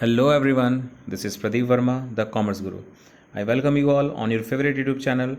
Hello everyone, this is Pradeep Verma, the Commerce Guru. I welcome you all on your favorite YouTube channel.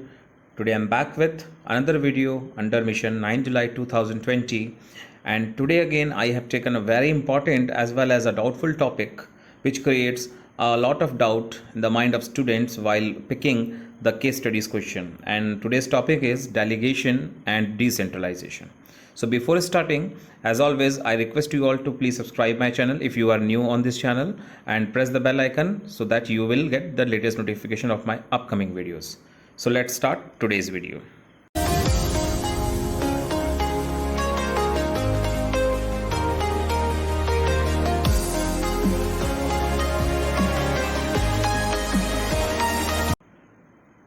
Today I'm back with another video under mission 9 July 2020, and today again I have taken a very important as well as a doubtful topic which creates a lot of doubt in the mind of students while picking the case studies question. And today's topic is delegation and decentralization. So before starting, as always, I request you all to please subscribe my channel if you are new on this channel and press the bell icon so that you will get the latest notification of my upcoming videos. So let's start today's video.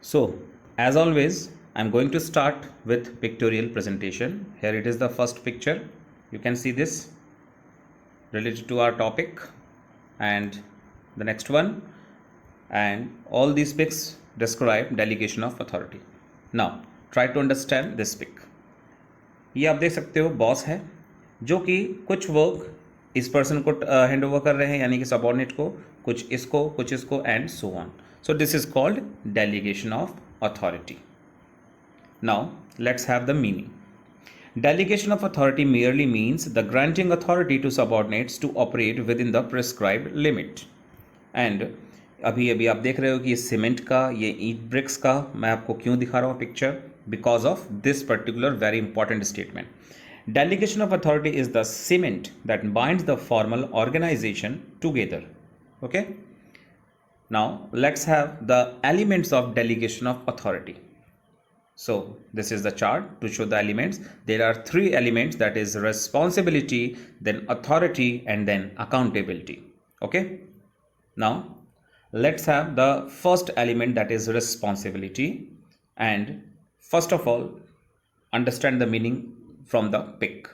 So as always, I'm going to start with pictorial presentation. Here it is the first picture. You can see this related to our topic, and the next one, and all these pics describe delegation of authority. Now try to understand this pic. ये आप देख सकते हो boss है जो कि कुछ work इस पर्सन को हैंड ओवर कर रहे हैं, यानी कि सबऑर्डिनेट को, कुछ इसको and so on. So this is called delegation of authority. Now let's have the meaning. Delegation of authority merely means the granting authority to subordinates to operate within the prescribed limit. And अभी आप देख रहे हो कि ये cement का, ये ईंट ब्रिक्स का, मैं आपको क्यों दिखा रहा हूँ picture? Because of this particular very important statement. Delegation of authority is the cement that binds the formal organization together. Okay? Now let's have the elements of delegation of authority. So this is the chart to show the elements. There are three elements, that is responsibility, then authority, and then accountability. Okay, now let's have the first element, that is responsibility. And first of all, understand the meaning from the pic.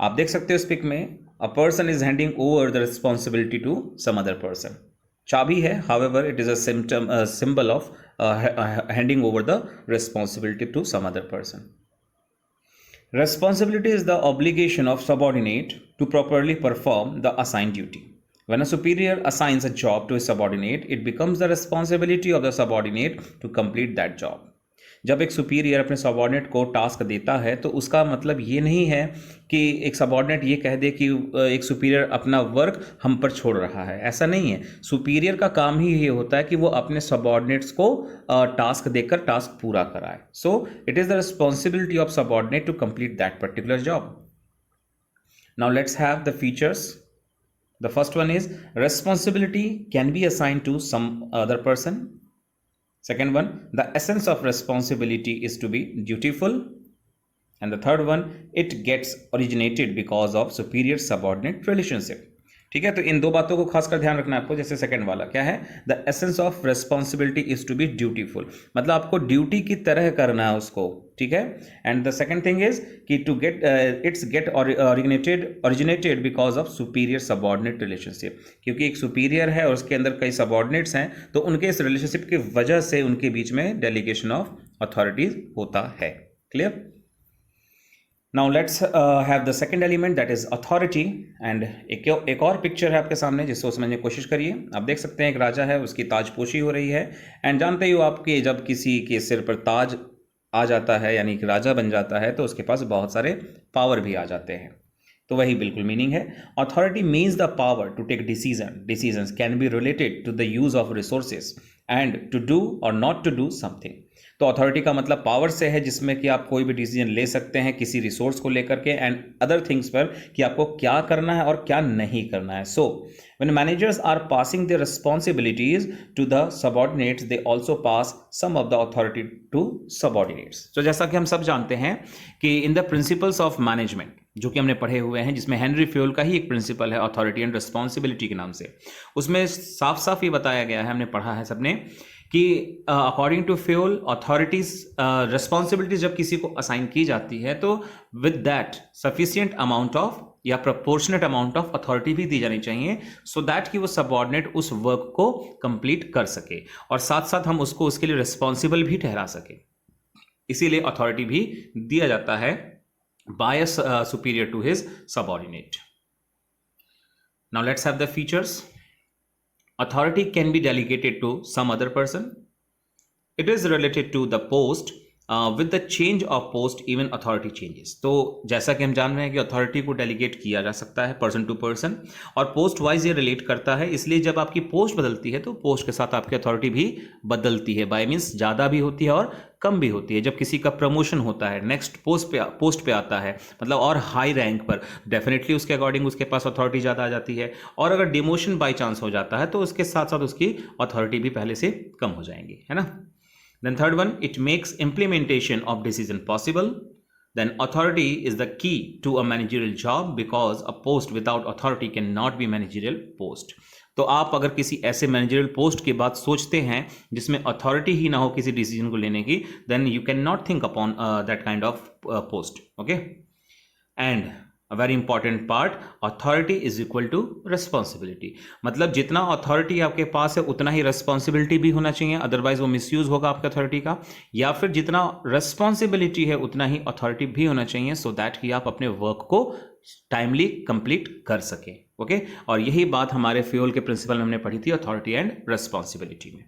आप देख सकते हो इस pick में a person is handing over the responsibility to some other person. चाबी है, however it is a symbol of handing over the responsibility to some other person. Responsibility is the obligation of subordinate to properly perform the assigned duty. When a superior assigns a job to a subordinate, it becomes the responsibility of the subordinate to complete that job. जब एक superior अपने subordinate को task देता है तो उसका मतलब ये नहीं है कि एक सबऑर्डिनेट ये कह दे कि एक सुपीरियर अपना वर्क हम पर छोड़ रहा है. ऐसा नहीं है. सुपीरियर का काम ही ये होता है कि वो अपने सबऑर्डिनेट्स को टास्क देकर टास्क पूरा कराए. So it is the responsibility of subordinate to complete that particular job. Now let's have the features. The first one is responsibility can be assigned to some other person. Second one, the essence of responsibility is to be dutiful. And the third one, it gets originated because of superior subordinate relationship. ठीक है, तो इन दो बातों को खासकर ध्यान रखना है आपको. जैसे सेकंड वाला क्या है, the essence of responsibility is to be dutiful, मतलब आपको ड्यूटी की तरह करना है उसको. ठीक है. And the second thing is कि to get it's get originated because of superior subordinate relationship, क्योंकि एक सुपीरियर है और उसके अंदर कई सबऑर्डिनेट्स हैं, तो उनके इस रिलेशनशिप की वजह से उनके बीच में डेलीगेशन ऑफ अथॉरिटीज होता है. Clear. Now let's have the second element, that is authority. And एक और पिक्चर है आपके सामने जिसको समझने की कोशिश करिए. आप देख सकते हैं एक राजा है, उसकी ताजपोशी हो रही है. एंड जानते ही हो आपके, जब किसी के सिर पर ताज आ जाता है यानी कि राजा बन जाता है तो उसके पास बहुत सारे पावर भी आ जाते हैं. तो वही बिल्कुल मीनिंग है. Authority means the power to take decisions can be related to the use of resources and to do और नॉट टू डू समथिंग. तो अथॉरिटी का मतलब पावर से है, जिसमें कि आप कोई भी डिसीजन ले सकते हैं किसी रिसोर्स को लेकर के एंड अदर थिंग्स पर, कि आपको क्या करना है और क्या नहीं करना है. So when managers are passing their responsibilities to the subordinates, they also pass some of the authority to subordinates. तो जैसा कि हम सब जानते हैं कि in the principles of management, जो कि हमने पढ़े हुए हैं, जिसमें हेनरी फ्यूल का ही एक प्रिंसिपल है अथॉरिटी एंड रिस्पॉन्सिबिलिटी के नाम से, उसमें साफ साफ ये बताया गया है, हमने पढ़ा है सबने, कि according to Fayol authorities responsibilities जब किसी को असाइन की जाती है तो with that sufficient amount of या प्रोपोर्शनेट अमाउंट ऑफ अथॉरिटी भी दी जानी चाहिए, सो दैट कि वो सबऑर्डिनेट उस वर्क को कंप्लीट कर सके और साथ साथ हम उसको उसके लिए रिस्पॉन्सिबल भी ठहरा सके. इसीलिए अथॉरिटी भी दिया जाता है by a superior to his subordinate. Now let's have the features. authority can be delegated to some other person. It is related to the post. With the change of post even authority changes. तो जैसा कि हम जान रहे हैं कि authority को delegate किया जा सकता है पर्सन टू पर्सन, और पोस्ट वाइज ये रिलेट करता है, इसलिए जब आपकी पोस्ट बदलती है तो पोस्ट के साथ आपकी अथॉरिटी भी बदलती है। बाय मीन्स ज़्यादा भी होती है और कम भी होती है। जब किसी का प्रमोशन होता है, नेक्स्ट पोस्ट पे आता है, मतलब और हाई रैंक पर, डेफिनेटली उसके अकॉर्डिंग उसके पास अथॉरिटी ज़्यादा आ जाती है, और अगर डिमोशन बाई चांस हो जाता है तो उसके साथ साथ उसकी अथॉरिटी भी पहले से कम हो जाएंगी, है ना। Then third one, it makes implementation of decision possible. Then authority is the key to a managerial job because a post without authority cannot be managerial post. तो आप अगर किसी ऐसे मैनेजरियल पोस्ट की बात सोचते हैं जिसमें अथॉरिटी ही ना हो किसी डिसीजन को लेने की, then you can not think upon that kind of post, okay. And a very important part, authority is equal to responsibility. मतलब जितना अथॉरिटी आपके पास है उतना ही रिस्पॉन्सिबिलिटी भी होना चाहिए, अदरवाइज वो मिसयूज होगा आपके अथॉरिटी का। या फिर जितना रिस्पॉन्सिबिलिटी है उतना ही अथॉरिटी भी होना चाहिए, सो दैट कि आप अपने वर्क को टाइमली कंप्लीट कर सकें, ओके। और यही बात हमारे फ्यूल के प्रिंसिपल में हमने पढ़ी थी, अथॉरिटी एंड रिस्पॉन्सिबिलिटी में।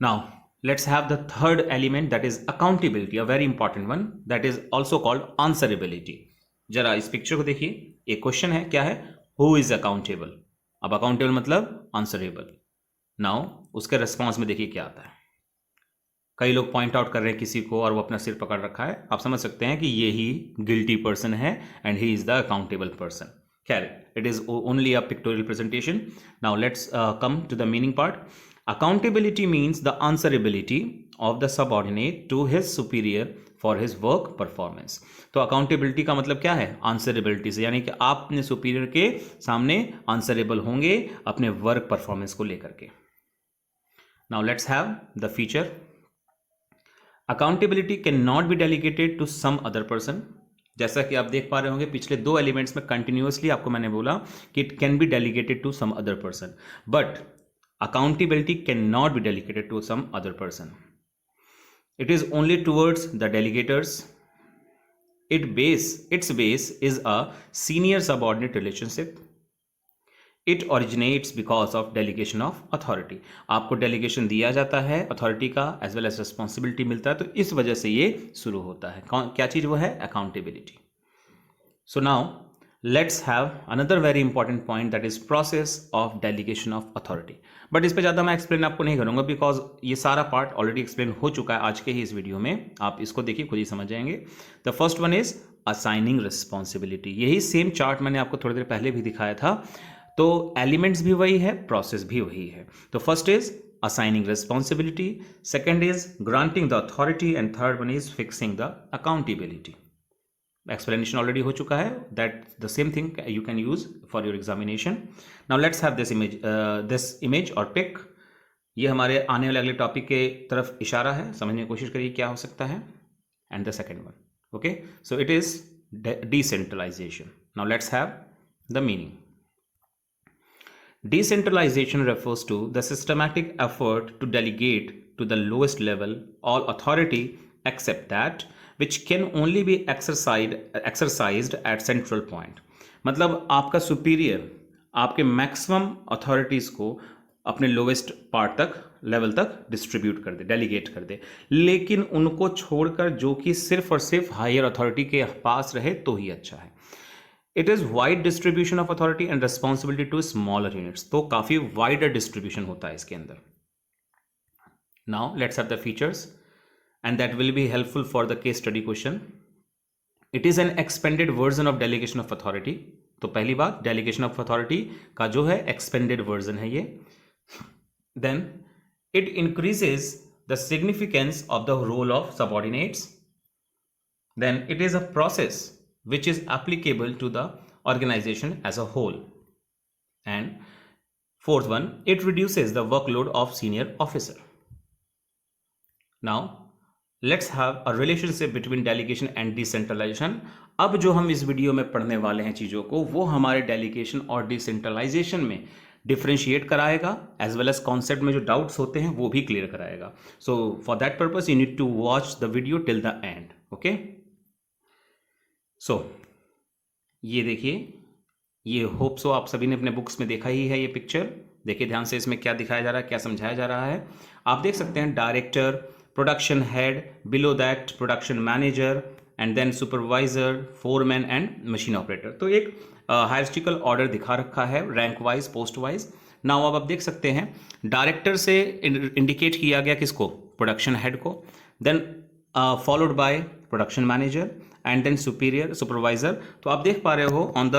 Now let's have the third element, that is accountability, a very important one, that is also called answerability. जरा इस पिक्चर को देखिए, एक क्वेश्चन है, क्या है, who is accountable। अब accountable मतलब answerable। नाउ उसके रिस्पॉन्स में देखिए क्या आता है। कई लोग पॉइंट आउट कर रहे हैं किसी को और वो अपना सिर पकड़ रखा है, आप समझ सकते हैं कि ये ही गिल्टी पर्सन है and he is the accountable person. खैर, it is only a pictorial presentation. Now let's come to the meaning part. Accountability means the answerability of the subordinate to his superior for his work performance. तो accountability का मतलब क्या है, answerability से, यानी कि आप अपने superior के सामने answerable होंगे अपने work performance को लेकर के। Now let's have the feature. Accountability cannot be delegated to some other person. जैसा कि आप देख पा रहे होंगे पिछले दो एलिमेंट्स में कंटिन्यूअसली आपको मैंने बोला कि it can be delegated to some other person, but accountability cannot be delegated to some other person. It is only towards the delegators. Its base is a senior subordinate relationship. It originates because of delegation of authority. आपको delegation दिया जाता है authority का as well as responsibility मिलता है, तो इस वजह से ये शुरू होता है। क्या चीज़ वो है, accountability. So now let's have another very important point, that is process of delegation of authority. But इस पे ज़्यादा मैं एक्सप्लेन आपको नहीं करूँगा बिकॉज ये सारा पार्ट ऑलरेडी एक्सप्लेन हो चुका है आज के ही इस वीडियो में, आप इसको देखिए खुद ही समझ जाएंगे। The first one is assigning responsibility. यही सेम चार्ट मैंने आपको थोड़ी देर पहले भी दिखाया था, तो एलिमेंट्स भी वही है, प्रोसेस भी वही है। तो first is assigning responsibility, second is granting the authority, and third one is fixing the accountability. Explanation already हो चुका है, that the same thing you can use for your examination. Now let's have this image or pic. ये हमारे आने वाले अगले topic के तरफ इशारा है, समझने की कोशिश करिए क्या हो सकता है। And the second one, okay, so it is decentralization. Now let's have the meaning. Decentralization refers to the systematic effort to delegate to the lowest level all authority except that which can only be exercised at central point. मतलब आपका superior आपके maximum authorities को अपने lowest part तक, level तक distribute कर दे, delegate कर दे, लेकिन उनको छोड़कर जो कि सिर्फ और सिर्फ हायर अथॉरिटी के पास रहे तो ही अच्छा है। It is wide distribution of authority and responsibility to smaller units. तो काफ़ी वाइडर डिस्ट्रीब्यूशन होता है इसके अंदर। Now let's have the features and that will be helpful for the case study question. It is an expanded version of delegation of authority. तो पहली बात, delegation of authority का जो है expanded version है ये। Then it increases the significance of the role of subordinates. Then it is a process which is applicable to the organization as a whole. And fourth one, it reduces the workload of senior officer. Now let's have a relationship between delegation and decentralisation. अब जो हम इस video में पढ़ने वाले हैं चीज़ों को, वो हमारे डेलीगेशन और डिसेंट्रलाइजेशन में डिफ्रेंशिएट कराएगा, एज वेल एज कॉन्सेप्ट में जो डाउट्स होते हैं वो भी क्लियर कराएगा। So for that purpose you need to watch the video till the end, okay. So ये देखिए, ये होप सो आप सभी ने अपने बुक्स में देखा ही है ये पिक्चर। देखिए ध्यान से इसमें क्या दिखाया जा रहा है, क्या समझाया जा रहा है। आप देख सकते हैं director, production head, below that production manager and then supervisor, foreman and machine operator. तो एक हायरार्किकल ऑर्डर दिखा रखा है rank wise, post wise. Now अब आप देख सकते हैं डायरेक्टर से इंडिकेट किया गया किसको, प्रोडक्शन हेड को, then followed by production manager and then superior, supervisor. तो आप देख पा रहे हो on the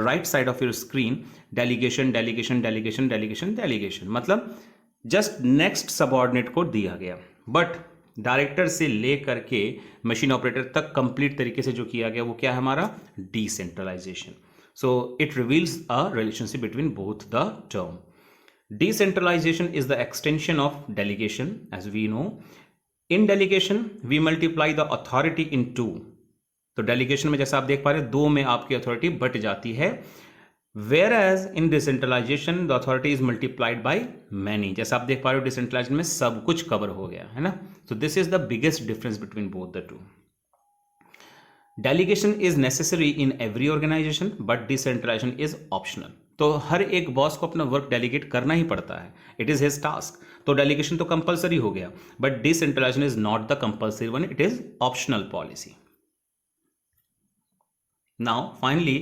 right side of your screen delegation delegation delegation delegation delegation, मतलब जस्ट नेक्स्ट सबऑर्डिनेट को दिया गया। बट डायरेक्टर से ले करके मशीन ऑपरेटर तक कंप्लीट तरीके से जो किया गया वो क्या है हमारा, decentralisation. So it reveals a relationship between both the term. Decentralization is the extension of delegation, as we know. In delegation, we multiply the authority in two. तो delegation में जैसा आप देख पा रहे हैं दो में आपकी authority बट जाती है, whereas in decentralization the authority is multiplied by many. जैसा आप देख पा रहे हो decentralization में सब कुछ कवर हो गया है ना। So this is the biggest difference between both the two. Delegation is necessary in every organization, but decentralization is optional. तो हर एक बॉस को अपना वर्क डेलीगेट करना ही पड़ता है, इट इज हिज टास्क। तो डेलीगेशन तो कंपलसरी हो गया, but decentralisation is not the compulsory one, it is optional policy. Now finally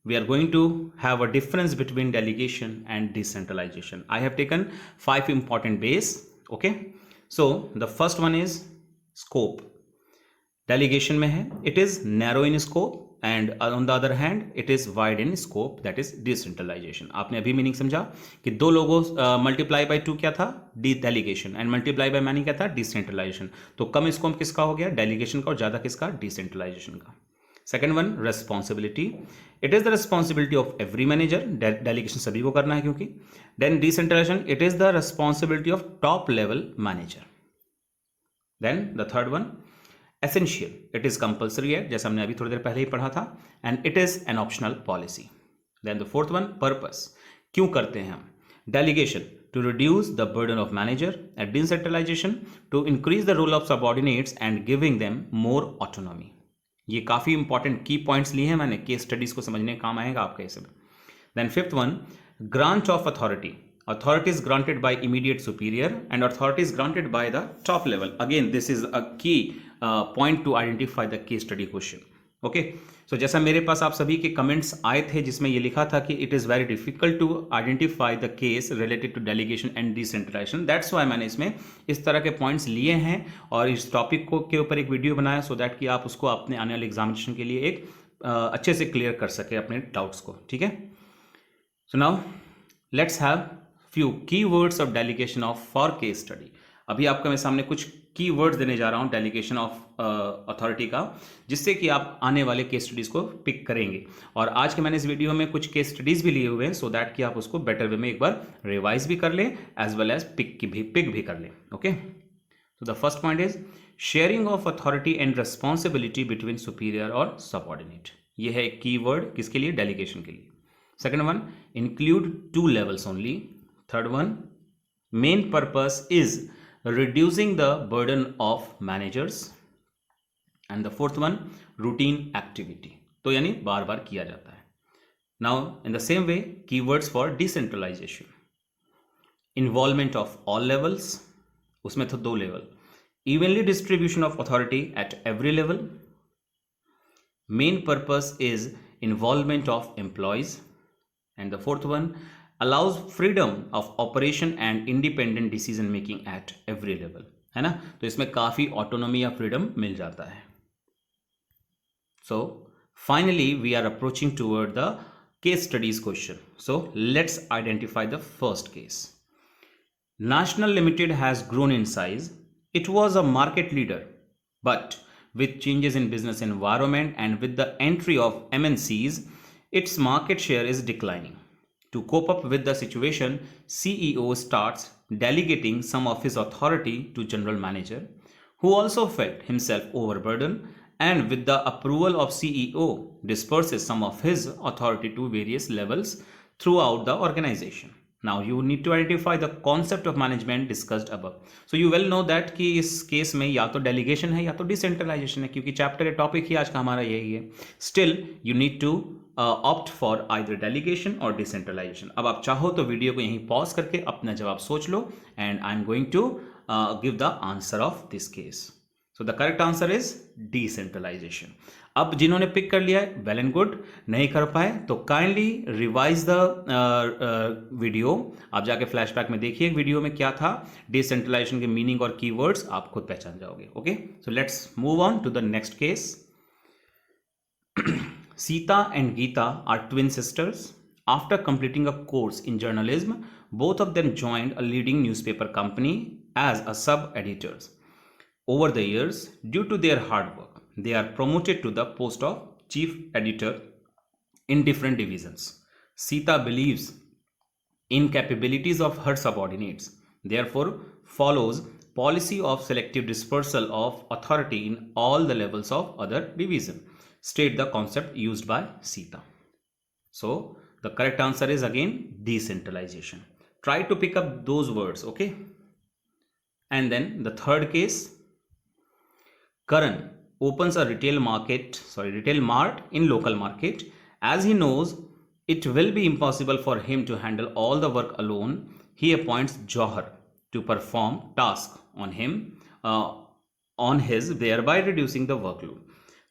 we are going to have a difference between delegation and decentralization. I have taken 5 important base. Okay, so the first one is scope. Delegation में है it is narrow in scope and on the other hand it is wide in scope, that is decentralization. आपने अभी meaning समझा कि दो लोगों multiply by 2 क्या था, delegation, and multiply by many क्या था, डिसेंट्रलाइजेशन। तो कम स्कोप किसका हो गया, डेलीगेशन का, और ज्यादा किसका, डिसेंट्रलाइजेशन का। Second one, responsibility, it is the responsibility of every manager, delegation सभी को करना है क्योंकि। Then decentralisation, it is the responsibility of top level manager. Then the third one, essential, it is compulsory है, जैसा हमने अभी थोड़ी देर पहले ही पढ़ा था, and it is an optional policy. Then the fourth one, purpose, क्यों करते हैं हम, delegation to reduce the burden of manager, and decentralisation to increase the role of subordinates and giving them more autonomy. ये काफी important की points लिए हैं मैंने, केस स्टडीज को समझने काम आएगा आपका ये सब। Then fifth one, grant of authority, authority is granted by immediate superior and authority is granted by the top level. Again, this is a key point to identify the case study question. Okay, so जैसा मेरे पास आप सभी के comments आए थे जिसमें ये लिखा था कि it is very difficult to identify the case related to delegation and decentralization. That's why मैंने इसमें इस तरह के पॉइंट्स लिए हैं और इस टॉपिक को के ऊपर एक वीडियो बनाया so that कि आप उसको अपने आने वाले एग्जामिनेशन के लिए एक अच्छे से क्लियर कर सके अपने डाउट्स को, ठीक है। So now let's have few keywords of delegation of for case study. अभी आपके मैं सामने कुछ कीवर्ड्स देने जा रहा हूं डेलीगेशन ऑफ अथॉरिटी का, जिससे कि आप आने वाले केस स्टडीज को पिक करेंगे। और आज के मैंने इस वीडियो में कुछ केस स्टडीज भी लिए हुए हैं सो दैट कि आप उसको बेटर वे में एक बार रिवाइज भी कर लें एज वेल एज पिक भी कर लें। ओके, तो the first point is sharing of authority and responsibility between superior और सबऑर्डिनेट। ये है एक कीवर्ड किसके लिए, डेलीगेशन के लिए। Second one, include 2 levels only. Third one, main purpose is reducing the burden of managers. And the fourth one, routine activity. तो यानी बार बार किया जाता है। Now in the same way, keywords for decentralization. Involvement of all levels. उसमें तो 2 level. Evenly distribution of authority at every level. Main purpose is involvement of employees. And the fourth one, allows freedom of operation and independent decision making at every level, है ना। तो इसमें काफी autonomy या freedom मिल जाता है। So finally we are approaching toward the case studies question. So let's identify the first case. National Limited has grown in size. It was a market leader, but with changes in business environment and with the entry of MNCs, its market share is declining. To cope up with the situation, CEO starts delegating some of his authority to general manager, who also felt himself overburdened, and with the approval of CEO, disperses some of his authority to various levels throughout the organization. Now you need to identify the concept of management discussed above. So you well know that कि इस case में या तो delegation है या तो decentralisation है, क्योंकि चैप्टर टॉपिक ही आज का हमारा यही है. Still you need to opt for either delegation और डिसेंट्रलाइजेशन. अब आप चाहो तो वीडियो को यहीं पॉज करके अपना जवाब सोच लो, and I am going to give the answer of this case. So the correct answer is decentralization. अब जिन्होंने पिक कर लिया है, वेल एंड गुड. नहीं कर पाए तो काइंडली रिवाइज द वीडियो. आप जाके फ्लैशबैक में देखिए वीडियो में क्या था. डिसेंट्रलाइजेशन के मीनिंग और कीवर्ड्स आप खुद पहचान जाओगे. Okay, so let's move on to the next case. Sita and Geeta are twin sisters. After completing a course in journalism, both of them joined a leading newspaper company as a sub-editors. Over the years, due to their hard work, they are promoted to the post of chief editor in different divisions. Sita believes in capabilities of her subordinates, therefore follows policy of selective dispersal of authority in all the levels of other division. State the concept used by Sita. So the correct answer is again decentralization. Try to pick up those words, okay? And then the third case, Karan opens a retail mart in local market. As he knows it will be impossible for him to handle all the work alone, he appoints Jauhar to perform tasks on his, thereby reducing the workload.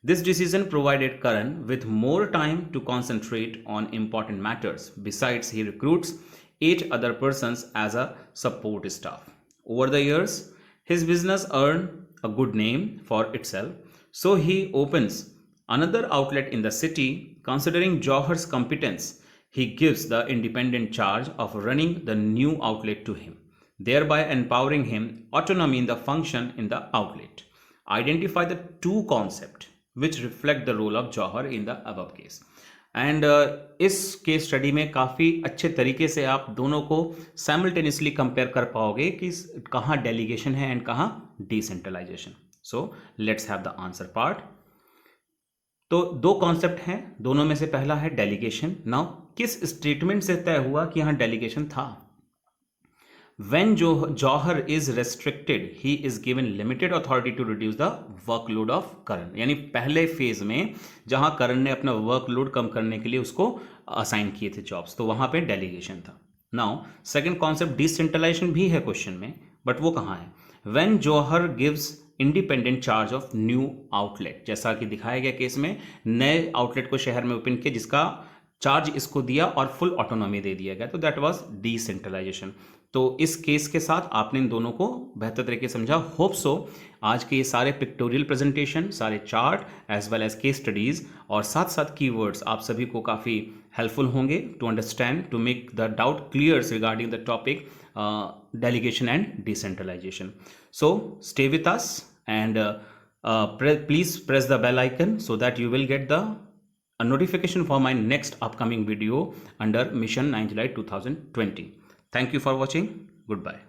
This decision provided Karan with more time to concentrate on important matters. Besides, he recruits 8 other persons as a support staff. Over the years, his business earned a good name for itself, so he opens another outlet in the city. Considering Jauhar's competence, he gives the independent charge of running the new outlet to him, thereby empowering him autonomy in the function in the outlet. Identify the two concepts which reflect the role of Jauhar in the above case. And इस case study में काफ़ी अच्छे तरीके से आप दोनों को simultaneously compare कर पाओगे कि कहाँ डेलीगेशन है एंड कहाँ decentralisation. So let's have the answer part. तो दो कॉन्सेप्ट हैं, दोनों में से पहला है डेलीगेशन. नाउ किस स्टेटमेंट से तय हुआ कि यहाँ डेलीगेशन था? When Jauhar is restricted, he is given limited authority to reduce the workload of Karan. यानी पहले फेज में जहां करण ने अपना वर्कलोड कम करने के लिए उसको असाइन किए थे जॉब्स, तो वहां पे डेलीगेशन था. नाउ सेकंड कॉन्सेप्ट डिसेंट्रलाइजेशन भी है क्वेश्चन में, बट वो कहाँ है? When Jauhar gives independent charge of new outlet, जैसा कि दिखाया गया केस में, नए आउटलेट को शहर में ओपन किया जिसका चार्ज इसको दिया और फुल ऑटोनॉमी दे दिया गया, तो दैट वाज डिसेंट्रलाइजेशन. तो इस केस के साथ आपने इन दोनों को बेहतर तरीके से समझा. होप सो आज के ये सारे पिक्टोरियल प्रेजेंटेशन, सारे chart as well as case studies और साथ साथ कीवर्ड्स आप सभी को काफ़ी हेल्पफुल होंगे to understand, to make the doubt clears regarding the topic delegation and decentralization. So stay with us and please press the bell icon so that you will get the notification for my next upcoming video under Mission 9 July 2020. Thank you for watching. Goodbye.